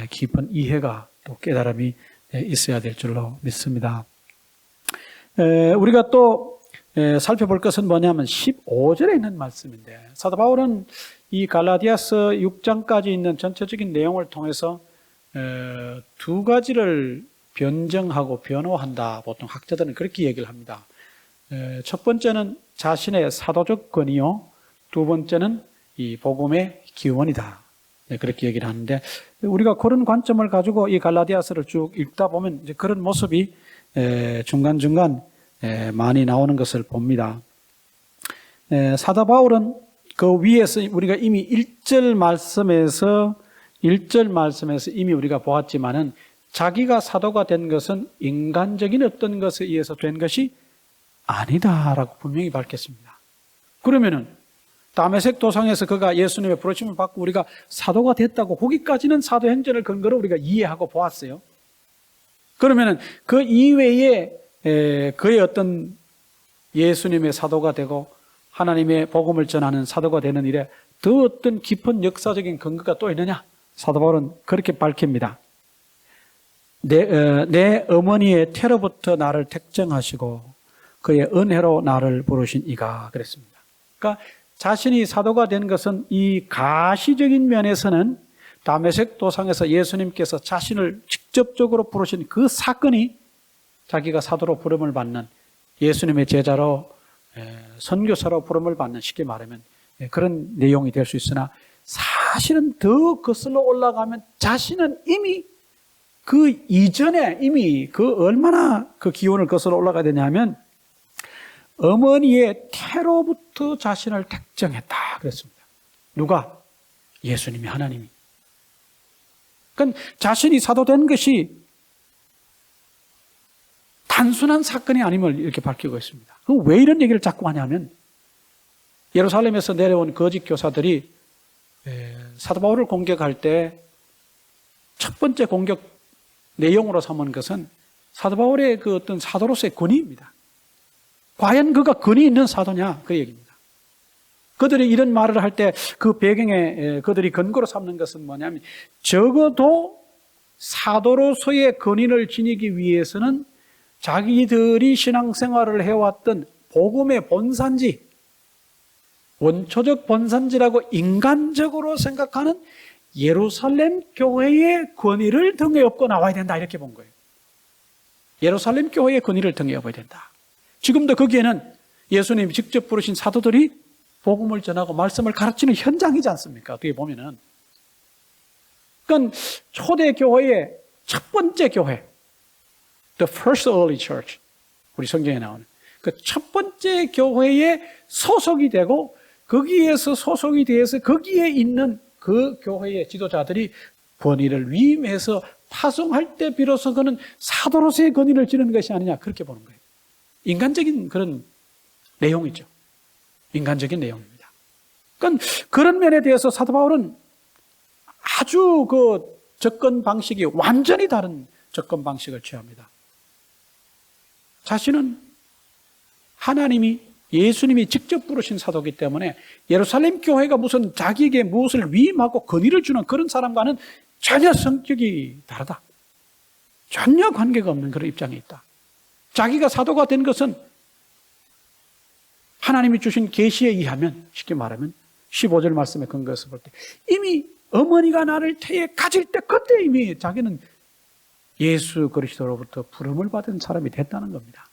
깊은 이해가 또 깨달음이 있어야 될 줄로 믿습니다. 우리가 또 살펴볼 것은 뭐냐면 15절에 있는 말씀인데 사도 바울은 이 갈라디아서 6장까지 있는 전체적인 내용을 통해서 두 가지를 변정하고 변호한다. 보통 학자들은 그렇게 얘기를 합니다. 첫 번째는 자신의 사도적 권위요. 두 번째는 이 복음의 기원이다. 그렇게 얘기를 하는데 우리가 그런 관점을 가지고 이 갈라디아서를 쭉 읽다 보면 이제 그런 모습이 중간중간 많이 나오는 것을 봅니다. 사도 바울은 그 위에서 우리가 이미 1절 말씀에서 이미 우리가 보았지만은 자기가 사도가 된 것은 인간적인 어떤 것에 의해서 된 것이 아니다라고 분명히 밝혔습니다. 그러면은 다메섹 도상에서 그가 예수님의 부르심을 받고 우리가 사도가 됐다고 거기까지는 사도행전을 근거로 우리가 이해하고 보았어요. 그러면은 그 이외에 그의 어떤 예수님의 사도가 되고 하나님의 복음을 전하는 사도가 되는 일에 더 어떤 깊은 역사적인 근거가 또 있느냐? 사도 바울은 그렇게 밝힙니다. 내 어머니의 태로부터 나를 택정하시고 그의 은혜로 나를 부르신 이가 그랬습니다. 그러니까 자신이 사도가 된 것은 이 가시적인 면에서는 다메섹 도상에서 예수님께서 자신을 직접적으로 부르신 그 사건이 자기가 사도로 부름을 받는 예수님의 제자로 선교사로 부름을 받는 쉽게 말하면 그런 내용이 될 수 있으나 사실은 더 거슬러 올라가면 자신은 이미 그 이전에 이미 그 얼마나 그 기원을 거슬러 올라가야 되냐면 어머니의 태로부터 자신을 택정했다 그랬습니다. 누가? 예수님이, 하나님이. 그러니까 자신이 사도된 것이 단순한 사건이 아님을 이렇게 밝히고 있습니다. 그럼 왜 이런 얘기를 자꾸 하냐면 예루살렘에서 내려온 거짓 교사들이 사도 바울을 공격할 때 첫 번째 공격 내용으로 삼은 것은 사도 바울의 그 어떤 사도로서의 권위입니다. 과연 그가 권위 있는 사도냐? 그 얘기입니다. 그들이 이런 말을 할 때 그 배경에 그들이 근거로 삼는 것은 뭐냐면 적어도 사도로서의 권위를 지니기 위해서는 자기들이 신앙생활을 해왔던 복음의 본산지 원초적 본산지라고 인간적으로 생각하는 예루살렘 교회의 권위를 등에 업고 나와야 된다, 이렇게 본 거예요. 예루살렘 교회의 권위를 등에 업어야 된다. 지금도 거기에는 예수님이 직접 부르신 사도들이 복음을 전하고 말씀을 가르치는 현장이지 않습니까? 어떻게 보면은. 그러니까 초대 교회의 첫 번째 교회, the first early church, 우리 성경에 나오는 그 첫 번째 교회에 소속이 되고 거기에서 소속이 돼서 거기에 있는 그 교회의 지도자들이 권위를 위임해서 파송할 때 비로소 그는 사도로서의 권위를 지는 것이 아니냐, 그렇게 보는 거예요. 인간적인 그런 내용이죠. 인간적인 내용입니다. 그러니까 그런 면에 대해서 사도 바울은 아주 그 접근 방식이 완전히 다른 접근 방식을 취합니다. 자신은 하나님이, 예수님이 직접 부르신 사도이기 때문에 예루살렘 교회가 무슨 자기에게 무엇을 위임하고 권위를 주는 그런 사람과는 전혀 성격이 다르다. 전혀 관계가 없는 그런 입장에 있다. 자기가 사도가 된 것은 하나님이 주신 계시에 의하면, 쉽게 말하면 15절 말씀에 근거해서 볼 때 이미 어머니가 나를 태에 가질 때 그때 이미 자기는 예수 그리스도로부터 부름을 받은 사람이 됐다는 겁니다.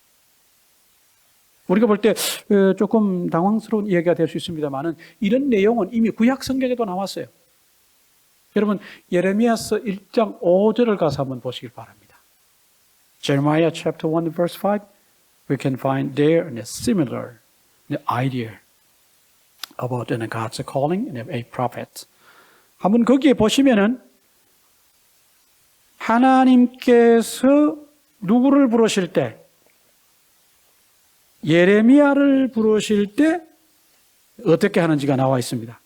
우리가 볼 때 조금 당황스러운 이야기가 될 수 있습니다만 이런 내용은 이미 구약 성경에도 나왔어요. 여러분 예레미야서 1장 5절을 가서 한번 보시길 바랍니다. Jeremiah chapter 1 verse 5 we can find there a similar idea about God's calling in a prophet. 한번 거기에 보시면은 하나님께서 누구를 부르실 때, 예레미야를 부르실 때 어떻게 하는지가 나와 있습니다.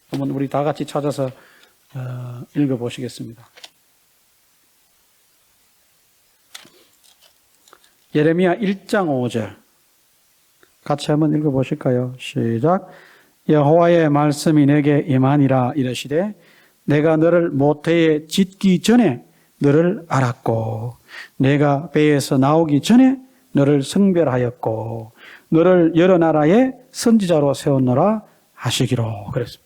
한번 우리 다 같이 찾아서 읽어보시겠습니다. 예레미야 1장 5절 같이 한번 읽어보실까요? 시작. 여호와의 말씀이 내게 임하니라 이르시되 내가 너를 모태에 짓기 전에 너를 알았고 내가 배에서 나오기 전에 너를 성별하였고 너를 여러 나라의 선지자로 세웠노라 하시기로 그랬습니다.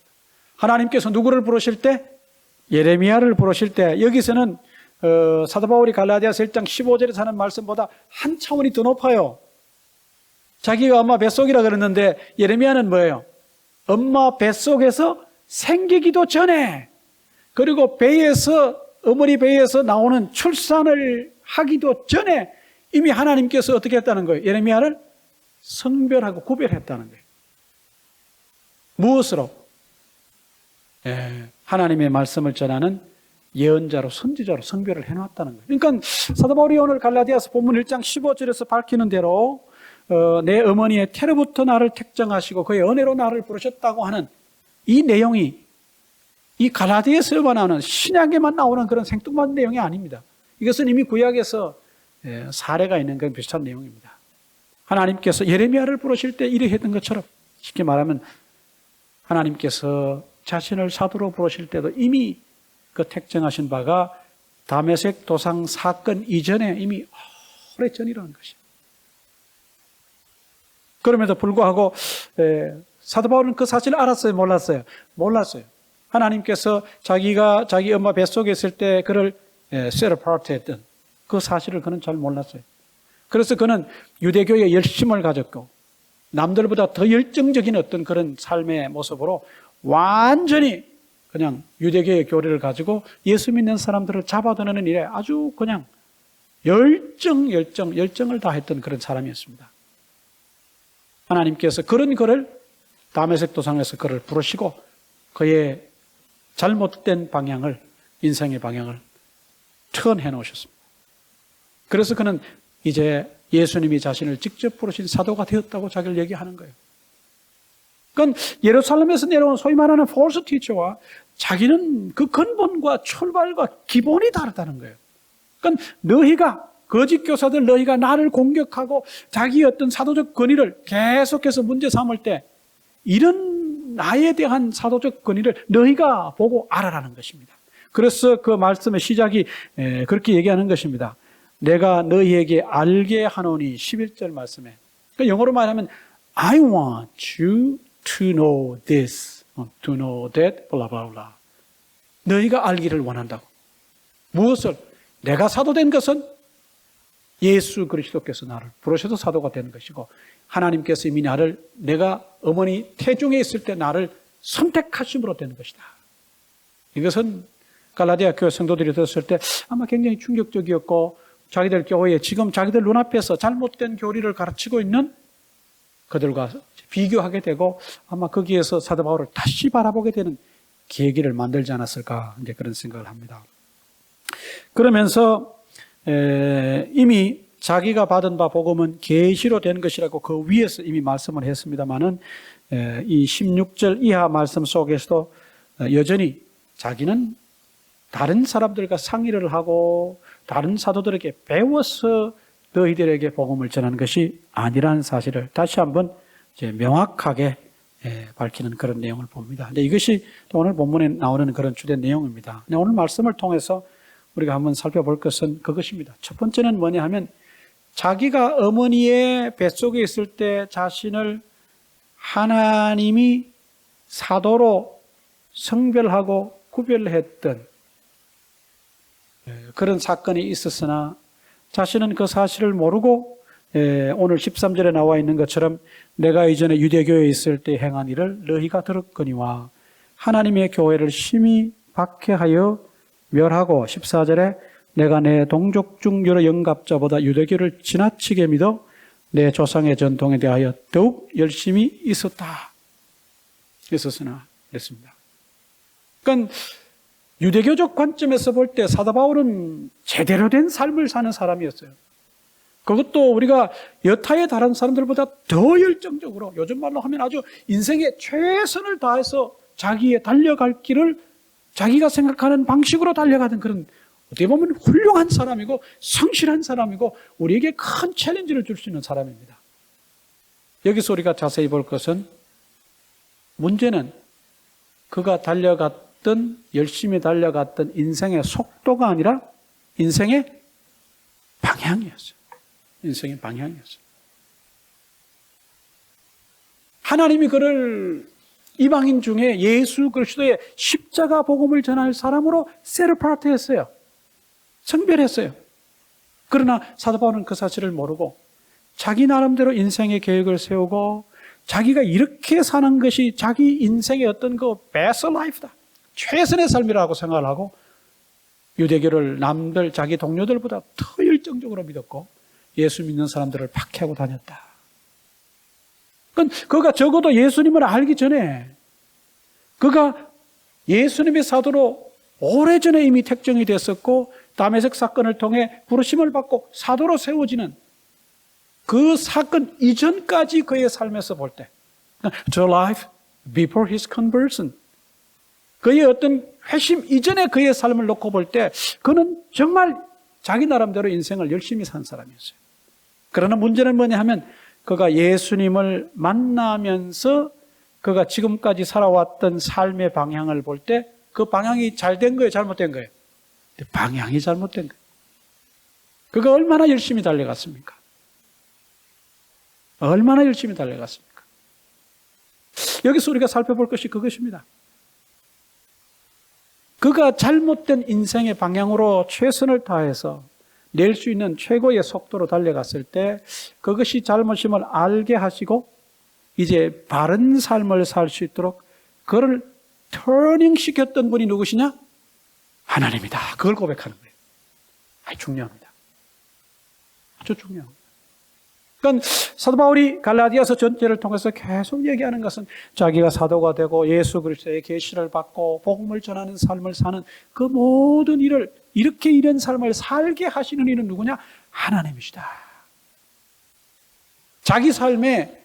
하나님께서 누구를 부르실 때? 예레미야를 부르실 때 여기서는 사도 바울이 갈라디아서 1장 15절에 하는 말씀보다 한 차원이 더 높아요. 자기가 엄마 뱃속이라 그랬는데 예레미야는 뭐예요? 엄마 뱃속에서 생기기도 전에 그리고 배에서 어머니 배에서 나오는 출산을 하기도 전에 이미 하나님께서 어떻게 했다는 거예요? 예레미야를 성별하고 구별했다는 거예요. 무엇으로? 하나님의 말씀을 전하는 예언자로 선지자로 성별을 해놨다는 거예요. 그러니까 사도 바울이 오늘 갈라디아서 본문 1장 15절에서 밝히는 대로 내 어머니의 태로부터 나를 택정하시고 그의 은혜로 나를 부르셨다고 하는 이 내용이 이 갈라디아서에만 나오는 신약에만 나오는 그런 생뚱맞은 내용이 아닙니다. 이것은 이미 구약에서 사례가 있는 그런 비슷한 내용입니다. 하나님께서 예레미야를 부르실 때 이래 했던 것처럼 쉽게 말하면 하나님께서 자신을 사도로 부르실 때도 이미 그 택정하신 바가 다메섹 도상 사건 이전에 이미 오래전이라는 것이에요. 그럼에도 불구하고 사도 바울은 그 사실을 알았어요? 몰랐어요? 몰랐어요. 하나님께서 자기가 자기 엄마 뱃속에 있을 때 그를 set apart 했던 그 사실을 그는 잘 몰랐어요. 그래서 그는 유대교에 열심을 가졌고 남들보다 더 열정적인 어떤 그런 삶의 모습으로 완전히 그냥 유대교의 교리를 가지고 예수 믿는 사람들을 잡아드는 일에 아주 그냥 열정을 다했던 그런 사람이었습니다. 하나님께서 그런 그를 다메섹 도상에서 그를 부르시고 그의 잘못된 방향을, 인생의 방향을 턴해 놓으셨습니다. 그래서 그는 이제 예수님이 자신을 직접 부르신 사도가 되었다고 자기를 얘기하는 거예요. 그건 예루살렘에서 내려온 소위 말하는 false teacher와 자기는 그 근본과 출발과 기본이 다르다는 거예요. 그러니까 너희가 거짓 교사들 너희가 나를 공격하고 자기의 어떤 사도적 권위를 계속해서 문제 삼을 때 이런 나에 대한 사도적 권위를 너희가 보고 알아라는 것입니다. 그래서 그 말씀의 시작이 그렇게 얘기하는 것입니다. 내가 너희에게 알게 하노니 11절 말씀에 그러니까 영어로 말하면 I want you to know this, to know that, 블라블라. 너희가 알기를 원한다고. 무엇을? 내가 사도된 것은 예수 그리스도께서 나를 부르셔서 사도가 되는 것이고, 하나님께서 이미 나를, 내가 어머니 태중에 있을 때 나를 선택하심으로 되는 것이다. 이것은 갈라디아 교회 성도들이 들었을 때 아마 굉장히 충격적이었고, 자기들 교회에 지금 자기들 눈앞에서 잘못된 교리를 가르치고 있는 그들과 비교하게 되고, 아마 거기에서 사도 바울을 다시 바라보게 되는 계기를 만들지 않았을까, 이제 그런 생각을 합니다. 그러면서 이미 자기가 받은 바 복음은 계시로 된 것이라고 그 위에서 이미 말씀을 했습니다마는, 이 16절 이하 말씀 속에서도 여전히 자기는 다른 사람들과 상의를 하고 다른 사도들에게 배워서 너희들에게 복음을 전하는 것이 아니라는 사실을 다시 한번 이제 명확하게 밝히는 그런 내용을 봅니다. 근데 이것이 오늘 본문에 나오는 그런 주된 내용입니다. 오늘 말씀을 통해서 우리가 한번 살펴볼 것은 그것입니다. 첫 번째는 뭐냐 하면, 자기가 어머니의 뱃속에 있을 때 자신을 하나님이 사도로 성별하고 구별했던 그런 사건이 있었으나 자신은 그 사실을 모르고 오늘 13절에 나와 있는 것처럼 내가 이전에 유대교회에 있을 때 행한 일을 너희가 들었거니와 하나님의 교회를 심히 박해하여 멸하고, 14절에 내가 내 동족 중 여러 영갑자보다 유대교를 지나치게 믿어 내 조상의 전통에 대하여 더욱 열심히 있었으나 그랬습니다. 그러니까 유대교적 관점에서 볼 때 사도 바울은 제대로 된 삶을 사는 사람이었어요. 그것도 우리가 여타의 다른 사람들보다 더 열정적으로, 요즘 말로 하면 아주 인생에 최선을 다해서 자기의 달려갈 길을 자기가 생각하는 방식으로 달려가는 그런, 어떻게 보면 훌륭한 사람이고 성실한 사람이고 우리에게 큰 챌린지를 줄 수 있는 사람입니다. 여기서 우리가 자세히 볼 것은, 문제는 그가 열심히 달려갔던 인생의 속도가 아니라 인생의 방향이었어요. 인생의 방향이었어요. 하나님이 그를 이방인 중에 예수 그리스도의 십자가 복음을 전할 사람으로 셋어파트했어요. 성별했어요. 그러나 사도 바울은 그 사실을 모르고 자기 나름대로 인생의 계획을 세우고, 자기가 이렇게 사는 것이 자기 인생의 어떤 그 베스트 라이프다, 최선의 삶이라고 생각을 하고, 유대교를 남들, 자기 동료들보다 더 열정적으로 믿었고 예수 믿는 사람들을 박해하고 다녔다. 그가 적어도 예수님을 알기 전에, 그가 예수님의 사도로 오래전에 이미 택정이 됐었고, 다메섹 사건을 통해 부르심을 받고 사도로 세워지는 그 사건 이전까지 그의 삶에서 볼 때, The life before his conversion, 그의 어떤 회심 이전에 그의 삶을 놓고 볼 때 그는 정말 자기 나름대로 인생을 열심히 산 사람이었어요. 그러나 문제는 뭐냐 하면, 그가 예수님을 만나면서 그가 지금까지 살아왔던 삶의 방향을 볼 때 그 방향이 잘된 거예요, 잘못된 거예요? 방향이 잘못된 거예요. 그가 얼마나 열심히 달려갔습니까? 얼마나 열심히 달려갔습니까? 여기서 우리가 살펴볼 것이 그것입니다. 그가 잘못된 인생의 방향으로 최선을 다해서 낼 수 있는 최고의 속도로 달려갔을 때 그것이 잘못임을 알게 하시고 이제 바른 삶을 살 수 있도록 그를 터닝 시켰던 분이 누구시냐? 하나님이다. 그걸 고백하는 거예요. 아주 중요합니다. 아주 중요합니다. 그러니까 사도 바울이 갈라디아서 전체를 통해서 계속 얘기하는 것은 자기가 사도가 되고 예수 그리스도의 계시를 받고 복음을 전하는 삶을 사는 그 모든 일을, 이렇게 이런 삶을 살게 하시는 이는 누구냐? 하나님이시다. 자기 삶에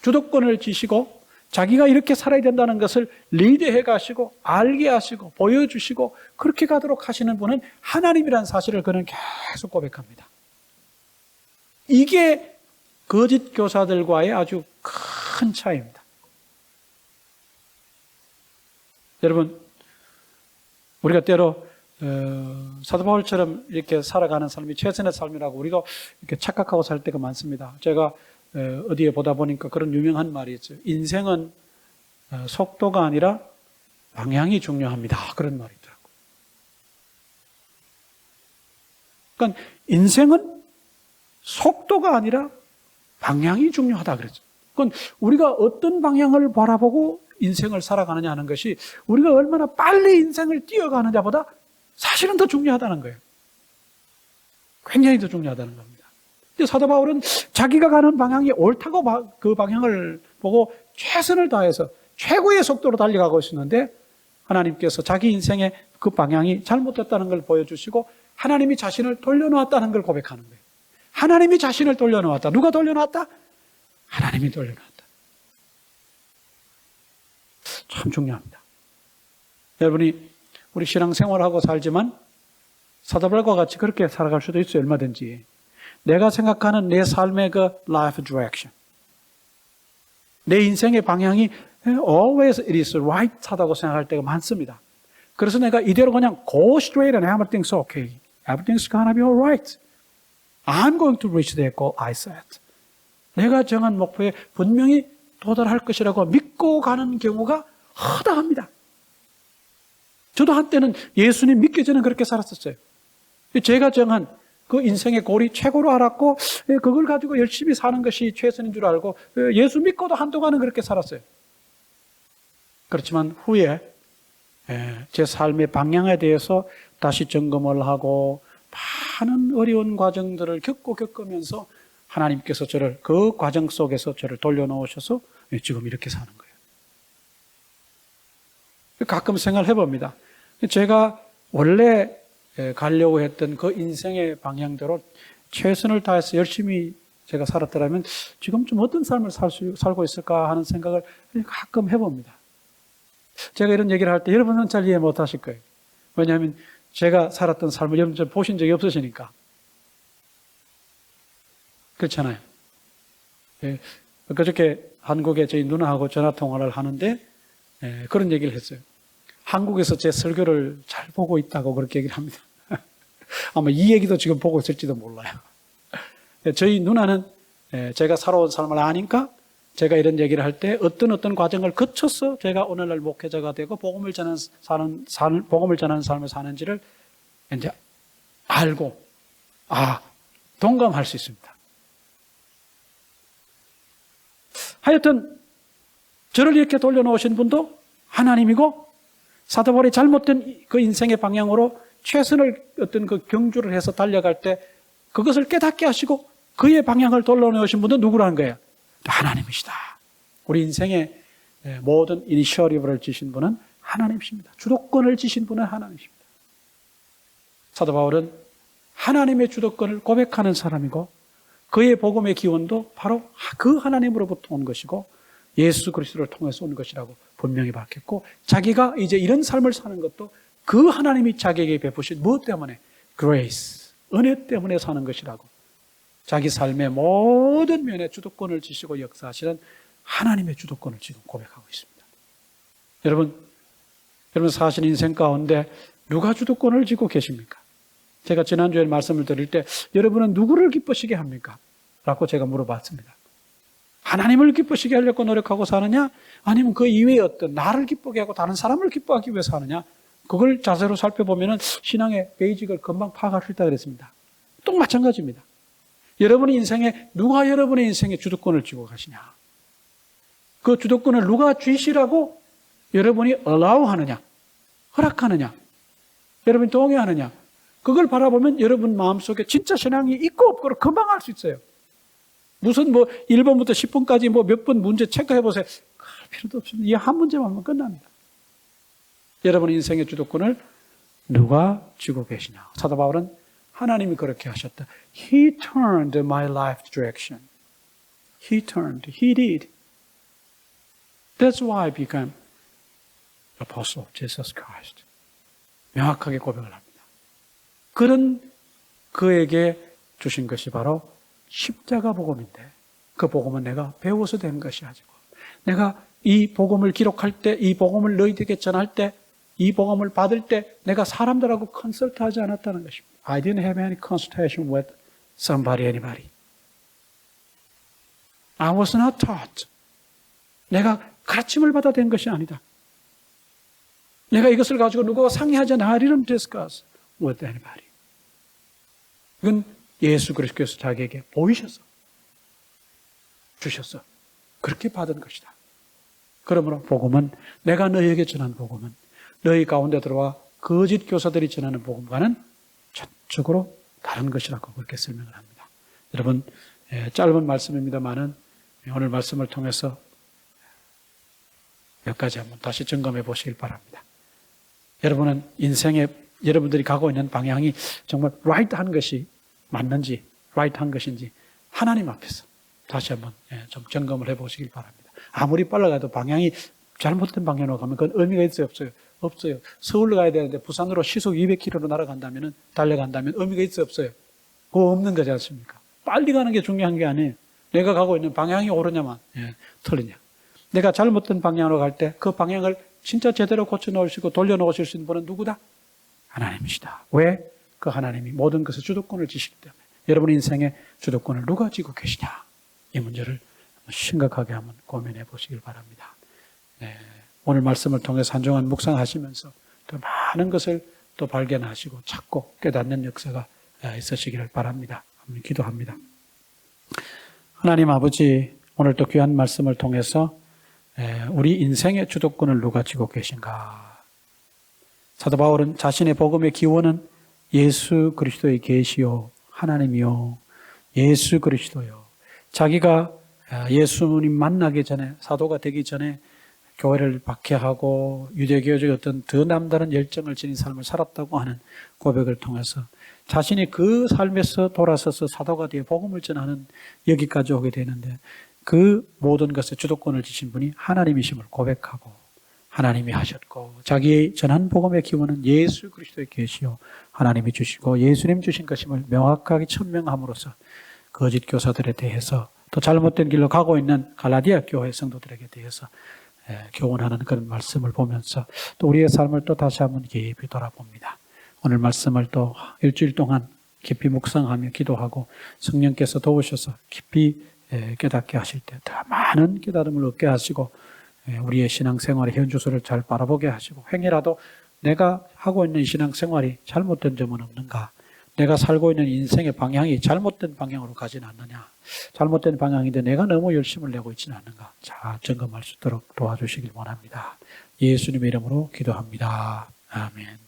주도권을 지시고 자기가 이렇게 살아야 된다는 것을 리드해 가시고 알게 하시고 보여주시고 그렇게 가도록 하시는 분은 하나님이라는 사실을 그는 계속 고백합니다. 이게 거짓 교사들과의 아주 큰 차이입니다. 여러분, 우리가 때로 사도 바울처럼 이렇게 살아가는 삶이 최선의 삶이라고 우리가 이렇게 착각하고 살 때가 많습니다. 제가 어디에 보다 보니까 그런 유명한 말이 있어요. 인생은 속도가 아니라 방향이 중요합니다. 그런 말이 있더라고요. 그러니까 인생은 속도가 아니라 방향이 중요하다 그랬죠. 그건 우리가 어떤 방향을 바라보고 인생을 살아가느냐 하는 것이 우리가 얼마나 빨리 인생을 뛰어가느냐보다 사실은 더 중요하다는 거예요. 굉장히 더 중요하다는 겁니다. 근데 사도 바울은 자기가 가는 방향이 옳다고 그 방향을 보고 최선을 다해서 최고의 속도로 달려가고 있었는데 하나님께서 자기 인생의 그 방향이 잘못됐다는 걸 보여주시고 하나님이 자신을 돌려놓았다는 걸 고백하는 거예요. 하나님이 자신을 돌려놓았다. 누가 돌려놓았다? 하나님이 돌려놓았다. 참 중요합니다. 여러분이 우리 신앙생활하고 살지만 사도 바울과 같이 그렇게 살아갈 수도 있어요. 얼마든지. 내가 생각하는 내 삶의 그 life direction, 내 인생의 방향이 always it is right 하다고 생각할 때가 많습니다. 그래서 내가 이대로 그냥 go straight and everything's okay. Everything's gonna be alright. I'm going to reach the goal I set. 내가 정한 목표에 분명히 도달할 것이라고 믿고 가는 경우가 허다합니다. 저도 한때는 예수님 믿기 전에 그렇게 살았었어요. 제가 정한 그 인생의 골이 최고로 알았고 그걸 가지고 열심히 사는 것이 최선인 줄 알고 예수 믿고도 한동안은 그렇게 살았어요. 그렇지만 후에 제 삶의 방향에 대해서 다시 점검을 하고 많은 어려운 과정들을 겪으면서 하나님께서 저를 그 과정 속에서 저를 돌려놓으셔서 지금 이렇게 사는 거예요. 가끔 생각을 해봅니다. 제가 원래 가려고 했던 그 인생의 방향대로 최선을 다해서 열심히 제가 살았더라면 지금 좀 어떤 삶을 살고 있을까 하는 생각을 가끔 해봅니다. 제가 이런 얘기를 할 때 여러분은 잘 이해 못 하실 거예요. 왜냐하면 제가 살았던 삶을 여러분 보신 적이 없으시니까. 그렇잖아요. 그저께 한국에 저희 누나하고 전화통화를 하는데 그런 얘기를 했어요. 한국에서 제 설교를 잘 보고 있다고 그렇게 얘기를 합니다. 아마 이 얘기도 지금 보고 있을지도 몰라요. 저희 누나는 제가 살아온 삶을 아니까 제가 이런 얘기를 할 때 어떤 과정을 거쳐서 제가 오늘날 목회자가 되고 복음을 전하는 삶을 사는지를 이제 알고 동감할 수 있습니다. 하여튼 저를 이렇게 돌려놓으신 분도 하나님이고 사도 바울이 잘못된 그 인생의 방향으로 최선을 어떤 그 경주를 해서 달려갈 때 그것을 깨닫게 하시고 그의 방향을 돌려놓으신 분도 누구라는 거예요? 하나님이시다. 우리 인생의 모든 이니셔티브를 지신 분은 하나님이십니다. 주도권을 지신 분은 하나님이십니다. 사도 바울은 하나님의 주도권을 고백하는 사람이고 그의 복음의 기원도 바로 그 하나님으로부터 온 것이고 예수 그리스도를 통해서 온 것이라고 분명히 밝혔고 자기가 이제 이런 삶을 사는 것도 그 하나님이 자기에게 베푸신 무엇 때문에? grace, 은혜 때문에 사는 것이라고 자기 삶의 모든 면에 주도권을 지시고 역사하시는 하나님의 주도권을 지금 고백하고 있습니다. 여러분 사신 인생 가운데 누가 주도권을 쥐고 계십니까? 제가 지난주에 말씀을 드릴 때 여러분은 누구를 기쁘시게 합니까? 라고 제가 물어봤습니다. 하나님을 기쁘시게 하려고 노력하고 사느냐? 아니면 그 이외의 어떤 나를 기쁘게 하고 다른 사람을 기뻐하기 위해서 하느냐? 그걸 자세로 살펴보면 신앙의 베이직을 금방 파악할 수 있다고 그랬습니다. 또 마찬가지입니다. 여러분의 인생에 누가 여러분의 인생에 주도권을 쥐고 가시냐? 그 주도권을 누가 쥐시라고 여러분이 allow 하느냐? 허락하느냐? 여러분이 동의하느냐? 그걸 바라보면 여러분 마음속에 진짜 신앙이 있고 없고를 금방 알 수 있어요. 무슨 1번부터 10번까지 몇 번 문제 체크해 보세요. 그럴 필요도 없습니다. 이 한 문제만 하면 끝납니다. 여러분의 인생의 주도권을 누가 쥐고 계시냐? 사도 바울은 하나님이 그렇게 하셨다. He turned my life direction. He did. That's why I became apostle of Jesus Christ. 명확하게 고백을 합니다. 그런 그에게 주신 것이 바로 십자가 복음인데 그 복음은 내가 배워서 된 것이 아니고 내가 이 복음을 기록할 때, 이 복음을 너희들에게 전할 때, 이 복음을 받을 때 내가 사람들하고 컨설트하지 않았다는 것입니다. I didn't have any consultation with anybody. I was not taught. 내가 가르침을 받아 된 것이 아니다. 내가 이것을 가지고 누구와 상의하지 않아. I didn't discuss with anybody. 이건 예수 그리스도께서 자기에게 보이셔서 주셔서 그렇게 받은 것이다. 그러므로 복음은, 내가 너희에게 전한 복음은 너희 가운데 들어와 거짓 교사들이 전하는 복음과는 전적으로 다른 것이라고 그렇게 설명을 합니다. 여러분, 짧은 말씀입니다만은 오늘 말씀을 통해서 몇 가지 한번 다시 점검해 보시길 바랍니다. 여러분은 인생에 여러분들이 가고 있는 방향이 정말 right한 것이 맞는지, right한 것인지 하나님 앞에서 다시 한번 좀 점검을 해 보시길 바랍니다. 아무리 빨라가도 방향이 잘못된 방향으로 가면 그건 의미가 있어요, 없어요? 없어요. 서울로 가야 되는데 부산으로 시속 200km로 날아간다면, 달려간다면 의미가 있어요, 없어요? 그거 없는 거지 않습니까? 빨리 가는 게 중요한 게 아니에요. 내가 가고 있는 방향이 옳으냐만, 틀리냐. 내가 잘못된 방향으로 갈 때 그 방향을 진짜 제대로 고쳐놓으시고 돌려놓으실 수 있는 분은 누구다? 하나님이시다. 왜? 그 하나님이 모든 것의 주도권을 지시기 때문에. 여러분 인생의 주도권을 누가 쥐고 계시냐? 이 문제를 심각하게 한번 고민해 보시길 바랍니다. 오늘 말씀을 통해서 한 주간 묵상하시면서 더 많은 것을 또 발견하시고 찾고 깨닫는 역사가 있으시기를 바랍니다. 한번 기도합니다. 하나님 아버지, 오늘 또 귀한 말씀을 통해서 우리 인생의 주도권을 누가 쥐고 계신가? 사도 바울은 자신의 복음의 기원은 예수 그리스도의 계시요 하나님이요 예수 그리스도요. 자기가 예수님 만나기 전에, 사도가 되기 전에 교회를 박해하고 유대교적 어떤 더 남다른 열정을 지닌 삶을 살았다고 하는 고백을 통해서 자신이 그 삶에서 돌아서서 사도가 되어 복음을 전하는 여기까지 오게 되는데, 그 모든 것의 주도권을 지신 분이 하나님이심을 고백하고 하나님이 하셨고, 자기의 전한 복음의 기원은 예수 그리스도의 계시요 하나님이 주시고 예수님 주신 것임을 명확하게 천명함으로써 거짓 교사들에 대해서, 또 잘못된 길로 가고 있는 갈라디아 교회 성도들에게 대해서 교훈하는 그런 말씀을 보면서 또 우리의 삶을 또 다시 한번 깊이 돌아봅니다. 오늘 말씀을 또 일주일 동안 깊이 묵상하며 기도하고 성령께서 도우셔서 깊이 깨닫게 하실 때 더 많은 깨달음을 얻게 하시고, 우리의 신앙생활의 현주소를 잘 바라보게 하시고, 행여라도 내가 하고 있는 신앙생활이 잘못된 점은 없는가, 내가 살고 있는 인생의 방향이 잘못된 방향으로 가지는 않느냐, 잘못된 방향인데 내가 너무 열심을 내고 있지는 않는가, 잘 점검할 수 있도록 도와주시길 원합니다. 예수님의 이름으로 기도합니다. 아멘.